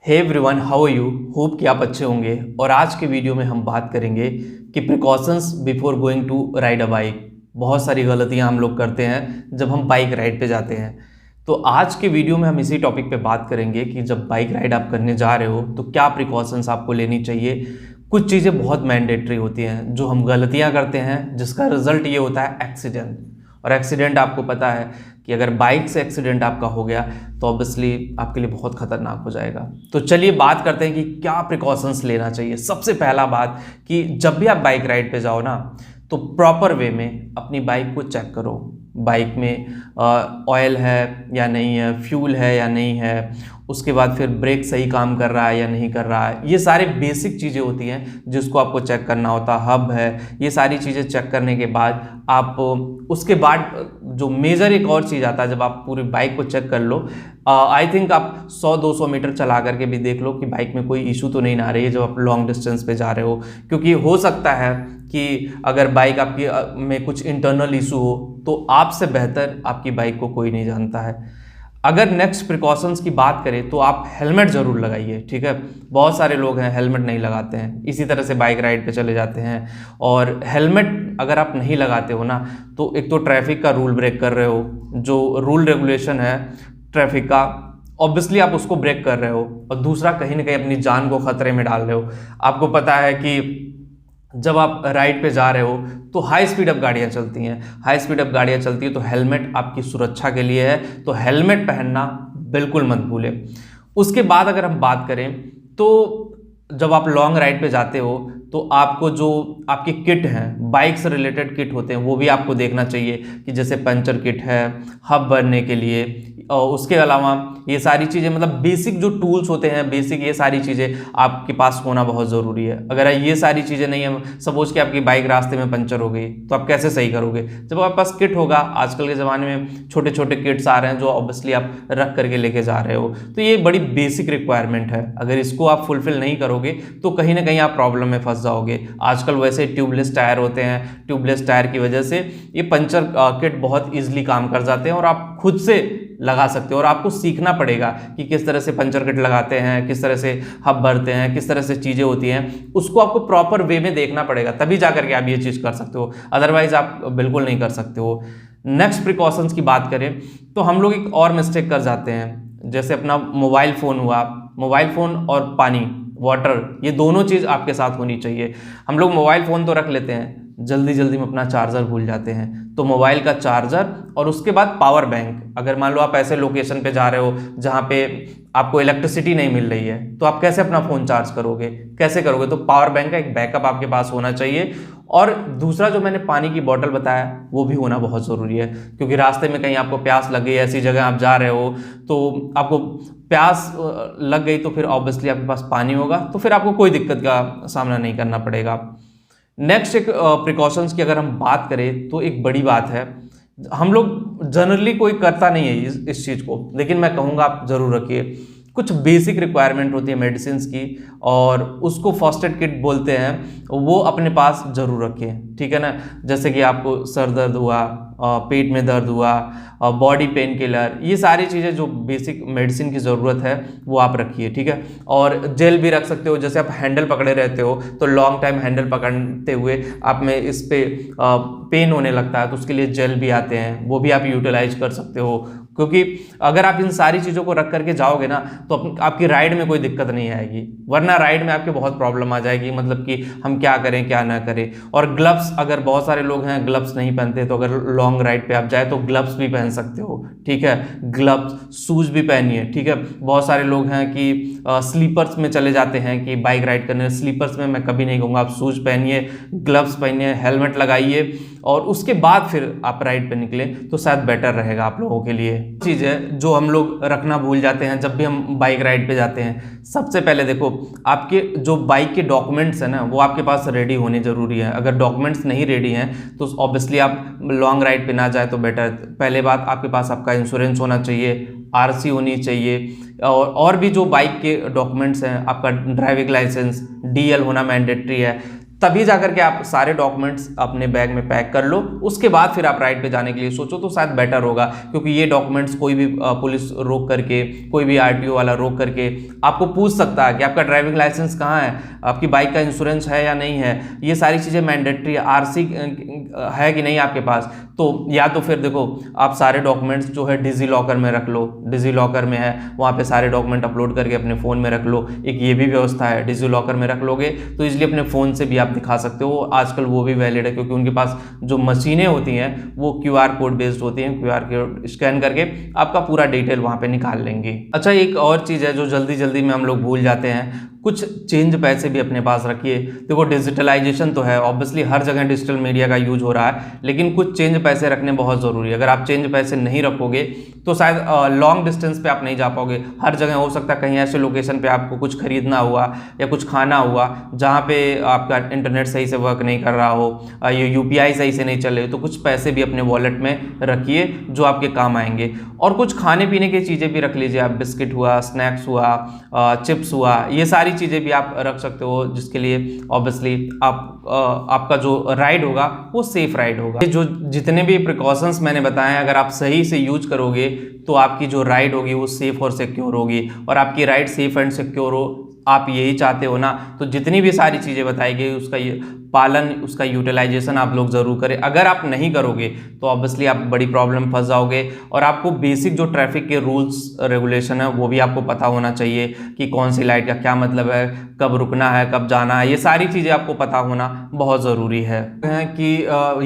Hey everyone, how are you? Hope कि आप अच्छे होंगे। और आज के वीडियो में हम बात करेंगे कि precautions before going to ride a bike. बहुत सारी गलतियां हम लोग करते हैं जब हम बाइक राइड पे जाते हैं। तो आज के वीडियो में हम इसी टॉपिक पे बात करेंगे कि जब बाइक राइड आप करने जा रहे हो तो क्या प्रिकॉशंस आपको लेनी चाहिए। कुछ चीज़ें बहुत मैंडेटरी होती हैं जो हम गलतियां करते हैं जिसका रिजल्ट ये होता है एक्सीडेंट। और एक्सीडेंट आपको पता है कि अगर बाइक से एक्सीडेंट आपका हो गया तो ऑब्वियसली आपके लिए बहुत खतरनाक हो जाएगा। तो चलिए बात करते हैं कि क्या प्रिकॉशंस लेना चाहिए। सबसे पहला बात कि जब भी आप बाइक राइड पे जाओ ना तो प्रॉपर वे में अपनी बाइक को चेक करो। बाइक में ऑयल है या नहीं है, फ्यूल है या नहीं है, उसके बाद फिर ब्रेक सही काम कर रहा है या नहीं कर रहा है। ये सारे बेसिक चीज़ें होती हैं जिसको आपको चेक करना होता है। हब है, ये सारी चीज़ें चेक करने के बाद आप उसके बाद जो मेजर एक और चीज़ आता है, जब आप पूरी बाइक को चेक कर लो, आई थिंक आप 100-200 मीटर चला करके भी देख लो कि बाइक में कोई इशू तो नहीं ना आ रही है जब आप लॉन्ग डिस्टेंस पे जा रहे हो। क्योंकि हो सकता है कि अगर बाइक आपकी में कुछ इंटरनल इशू हो तो आपसे बेहतर आपकी बाइक को कोई नहीं जानता है। अगर नेक्स्ट प्रिकॉशंस की बात करें तो आप हेलमेट ज़रूर लगाइए, ठीक है। बहुत सारे लोग हैं हेलमेट नहीं लगाते हैं, इसी तरह से बाइक राइड पे चले जाते हैं। और हेलमेट अगर आप नहीं लगाते हो ना तो एक तो ट्रैफिक का रूल ब्रेक कर रहे हो, जो रूल रेगुलेशन है ट्रैफिक का, ऑब्वियसली आप उसको ब्रेक कर रहे हो। और दूसरा, कहीं ना कहीं अपनी जान को खतरे में डाल रहे हो। आपको पता है कि जब आप राइड पे जा रहे हो तो हाई स्पीड अप गाड़ियाँ चलती हैं। हाई स्पीड अप गाड़ियाँ चलती है तो हेलमेट आपकी सुरक्षा के लिए है, तो हेलमेट पहनना बिल्कुल मत भूलें। उसके बाद अगर हम बात करें तो जब आप लॉन्ग राइड पे जाते हो तो आपको जो आपकी किट हैं, बाइक से रिलेटेड किट होते हैं, वो भी आपको देखना चाहिए कि जैसे पंचर किट है हब भरने के लिए। और उसके अलावा ये सारी चीज़ें, मतलब बेसिक जो टूल्स होते हैं, बेसिक ये सारी चीज़ें आपके पास होना बहुत ज़रूरी है। अगर ये सारी चीज़ें नहीं है, सपोज कि आपकी बाइक रास्ते में पंचर हो गई तो आप कैसे सही करोगे? जब आपके पास किट होगा, आजकल के ज़माने में छोटे छोटे किट्स आ रहे हैं जो ऑब्वियसली आप रख करके लेके जा रहे हो, तो ये बड़ी बेसिक रिक्वायरमेंट है। अगर इसको आप फुलफिल नहीं करोगे तो कहीं ना कहीं आप प्रॉब्लम में फंस जाओगे। आजकल वैसे ट्यूबलेस टायर होते हैं, ट्यूबलेस टायर की वजह से ये पंचर किट बहुत ईजिली काम कर जाते हैं और आप खुद से लगा सकते हो। और आपको सीखना पड़ेगा कि किस तरह से पंचर किट लगाते हैं, किस तरह से हब भरते हैं, किस तरह से चीज़ें होती हैं, उसको आपको प्रॉपर वे में देखना पड़ेगा, तभी जा करके आप ये चीज़ कर सकते हो। अदरवाइज आप बिल्कुल नहीं कर सकते हो। नेक्स्ट प्रिकॉशंस की बात करें तो हम लोग एक और मिस्टेक कर जाते हैं, जैसे अपना मोबाइल फ़ोन हुआ। मोबाइल फ़ोन और पानी, वाटर, ये दोनों चीज़ आपके साथ होनी चाहिए। हम लोग मोबाइल फ़ोन तो रख लेते हैं, जल्दी जल्दी में अपना चार्जर भूल जाते हैं। तो मोबाइल का चार्जर और उसके बाद पावर बैंक। अगर मान लो आप ऐसे लोकेशन पे जा रहे हो जहाँ पे आपको इलेक्ट्रिसिटी नहीं मिल रही है तो आप कैसे अपना फ़ोन चार्ज करोगे, कैसे करोगे? तो पावर बैंक का एक बैकअप आपके पास होना चाहिए। और दूसरा, जो मैंने पानी की बोतल बताया वो भी होना बहुत ज़रूरी है, क्योंकि रास्ते में कहीं आपको प्यास लग गई, ऐसी जगह आप जा रहे हो तो आपको प्यास लग गई तो फिर ऑब्वियसली आपके पास पानी होगा, तो फिर आपको कोई दिक्कत का सामना नहीं करना पड़ेगा। नेक्स्ट एक प्रिकॉशंस की अगर हम बात करें तो एक बड़ी बात है, हम लोग जनरली कोई करता नहीं है इस चीज़ को, लेकिन मैं कहूँगा आप ज़रूर रखिए। कुछ बेसिक रिक्वायरमेंट होती है मेडिसिन की, और उसको फर्स्ट एड किट बोलते हैं, वो अपने पास ज़रूर रखें, ठीक है ना। जैसे कि आपको सर दर्द हुआ, पेट में दर्द हुआ, बॉडी पेन किलर, ये सारी चीज़ें जो बेसिक मेडिसिन की ज़रूरत है वो आप रखिए, ठीक है। और जेल भी रख सकते हो, जैसे आप हैंडल पकड़े रहते हो तो लॉन्ग टाइम हैंडल पकड़ते हुए आप में इस पे पेन होने लगता है तो उसके लिए जेल भी आते हैं, वो भी आप यूटिलाइज कर सकते हो। क्योंकि अगर आप इन सारी चीज़ों को रख करके जाओगे ना तो आपकी राइड में कोई दिक्कत नहीं आएगी, वरना राइड में आपके बहुत प्रॉब्लम आ जाएगी, मतलब कि हम क्या करें क्या ना करें। और ग्लव्स, अगर बहुत सारे लोग हैं ग्लव्स नहीं पहनते, तो अगर लॉन्ग राइड पे आप जाए तो ग्लव्स भी पहन सकते हो, ठीक है। ग्लव्स, शूज़ भी पहनिए, ठीक है। बहुत सारे लोग हैं कि स्लीपर्स में चले जाते हैं कि बाइक राइड करने, स्लीपर्स में मैं कभी नहीं कहूँगा। आप शूज़ पहनिए, ग्लव्स पहनिए, हेलमेट लगाइए और उसके बाद फिर आप राइड पे निकलें तो शायद बेटर रहेगा आप लोगों के लिए। चीज़ है जो हम लोग रखना भूल जाते हैं जब भी हम बाइक राइड पे जाते हैं। सबसे पहले देखो, आपके जो बाइक के डॉक्यूमेंट्स हैं ना वो आपके पास रेडी होने ज़रूरी है। अगर डॉक्यूमेंट्स नहीं रेडी हैं तो ऑब्वियसली आप लॉन्ग राइड पे ना जाए तो बेटर। पहले बात, आपके पास आपका इंश्योरेंस होना चाहिए, आरसी होनी चाहिए, और भी जो बाइक के डॉक्यूमेंट्स हैं, आपका ड्राइविंग लाइसेंस, डीएल होना मैंडेटरी है। तभी जाकर के आप सारे डॉक्यूमेंट्स अपने बैग में पैक कर लो, उसके बाद फिर आप राइड पे जाने के लिए सोचो तो शायद बेटर होगा। क्योंकि ये डॉक्यूमेंट्स कोई भी पुलिस रोक करके, कोई भी आरटीओ वाला रोक करके आपको पूछ सकता है कि आपका ड्राइविंग लाइसेंस कहाँ है, आपकी बाइक का इंश्योरेंस है या नहीं है, ये सारी चीज़ें मैंडेटरी, आरसी है कि नहीं आपके पास। तो या तो फिर देखो आप सारे डॉक्यूमेंट्स जो है डिजी लॉकर में रख लो, डिजी लॉकर में है वहाँ पे सारे डॉक्यूमेंट अपलोड करके अपने फ़ोन में रख लो, एक ये भी व्यवस्था है। डिजी लॉकर में रख लोगे तो इसलिए अपने फ़ोन से भी आप दिखा सकते हो, आजकल वो भी वैलिड है क्योंकि उनके पास जो मशीनें होती हैं वो QR कोड बेस्ड होती हैं, QR कोड स्कैन करके आपका पूरा डिटेल वहाँ पे निकाल लेंगे। अच्छा, एक और चीज़ है जो जल्दी जल्दी में हम लोग भूल जाते हैं, कुछ चेंज पैसे भी अपने पास रखिए। देखो डिजिटलाइजेशन तो है, ऑब्वियसली हर जगह डिजिटल मीडिया का यूज हो रहा है, लेकिन कुछ चेंज पैसे रखने बहुत ज़रूरी है। अगर आप चेंज पैसे नहीं रखोगे तो शायद लॉन्ग डिस्टेंस पे आप नहीं जा पाओगे। हर जगह हो सकता है कहीं ऐसे लोकेशन पे आपको कुछ खरीदना हुआ या कुछ खाना हुआ जहाँ पे आपका इंटरनेट सही से वर्क नहीं कर रहा हो, ये UPI सही से नहीं चल रही, तो कुछ पैसे भी अपने वॉलेट में रखिए जो आपके काम आएंगे। और कुछ खाने पीने की चीज़ें भी रख लीजिए आप, बिस्किट हुआ, स्नैक्स हुआ, चिप्स हुआ, ये सारी चीज़ें भी आप रख सकते हो जिसके लिए ऑब्वियसली आपका जो राइड होगा वो सेफ राइड होगा। जो जितने भी प्रिकॉशंस मैंने बताए हैं अगर आप सही से यूज करोगे तो आपकी जो राइड होगी वो सेफ और सिक्योर होगी, और आपकी राइड सेफ एंड सिक्योर हो आप यही चाहते हो ना, तो जितनी भी सारी चीज़ें बताई गई उसका पालन, उसका यूटिलाइजेशन आप लोग ज़रूर करें। अगर आप नहीं करोगे तो ऑब्वियसली आप बड़ी प्रॉब्लम फंस जाओगे। और आपको बेसिक जो ट्रैफिक के रूल्स रेगुलेशन है वो भी आपको पता होना चाहिए कि कौन सी लाइट का क्या मतलब है, कब रुकना है, कब जाना है, ये सारी चीज़ें आपको पता होना बहुत ज़रूरी है। कि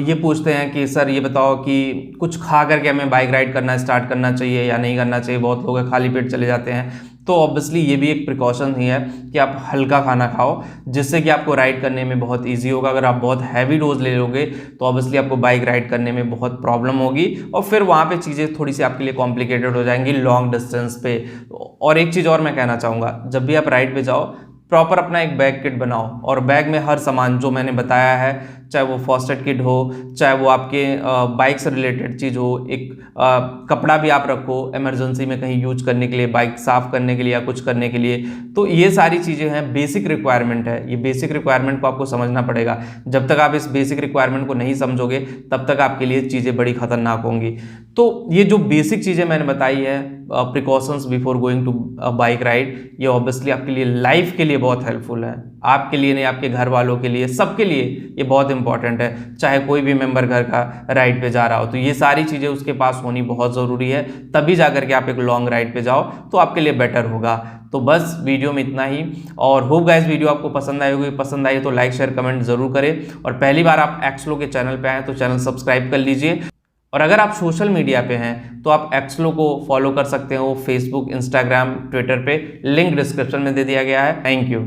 ये पूछते हैं कि सर ये बताओ कि कुछ खा करके हमें बाइक राइड करना स्टार्ट करना चाहिए या नहीं करना चाहिए, बहुत लोग खाली पेट चले जाते हैं। तो ऑब्वियसली ये भी एक प्रिकॉशन ही है कि आप हल्का खाना खाओ जिससे कि आपको राइड करने में बहुत इजी होगा। अगर आप बहुत हैवी डोज ले लोगे तो ऑब्वियसली आपको बाइक राइड करने में बहुत प्रॉब्लम होगी और फिर वहाँ पे चीज़ें थोड़ी सी आपके लिए कॉम्प्लिकेटेड हो जाएंगी लॉन्ग डिस्टेंस पे। और एक चीज़ और मैं कहना चाहूँगा, जब भी आप राइड पे जाओ प्रॉपर अपना एक बैग किट बनाओ और बैग में हर सामान जो मैंने बताया है, चाहे वो फर्स्ट एड किट हो, चाहे वो आपके बाइक से रिलेटेड चीज़ हो, एक कपड़ा भी आप रखो इमरजेंसी में कहीं यूज करने के लिए, बाइक साफ करने के लिए या कुछ करने के लिए। तो ये सारी चीज़ें हैं, बेसिक रिक्वायरमेंट है। ये बेसिक रिक्वायरमेंट को आपको समझना पड़ेगा। जब तक आप इस बेसिक रिक्वायरमेंट को नहीं समझोगे तब तक आपके लिए चीज़ें बड़ी खतरनाक होंगी। तो ये जो बेसिक चीज़ें मैंने बताई है, precautions before going to bike ride, ये ऑब्वियसली आपके लिए लाइफ के लिए बहुत हेल्पफुल है। आपके लिए नहीं, आपके घर वालों के लिए, सबके लिए ये बहुत इंपॉर्टेंट है। चाहे कोई भी मेंबर घर का राइड पे जा रहा हो तो ये सारी चीज़ें उसके पास होनी बहुत ज़रूरी है, तभी जाकर के आप एक लॉन्ग राइड पे जाओ तो आपके लिए बेटर होगा। तो बस वीडियो में इतना ही, और होप गाइस वीडियो आपको पसंद आई होगी। पसंद आई तो लाइक शेयर कमेंट जरूर करें, और पहली बार आप एक्सलो के चैनल पे आए तो चैनल सब्सक्राइब कर लीजिए। और अगर आप सोशल मीडिया पे हैं तो आप एक्सलो को फॉलो कर सकते हो, फेसबुक, इंस्टाग्राम, ट्विटर पे, लिंक डिस्क्रिप्शन में दे दिया गया है। Thank you.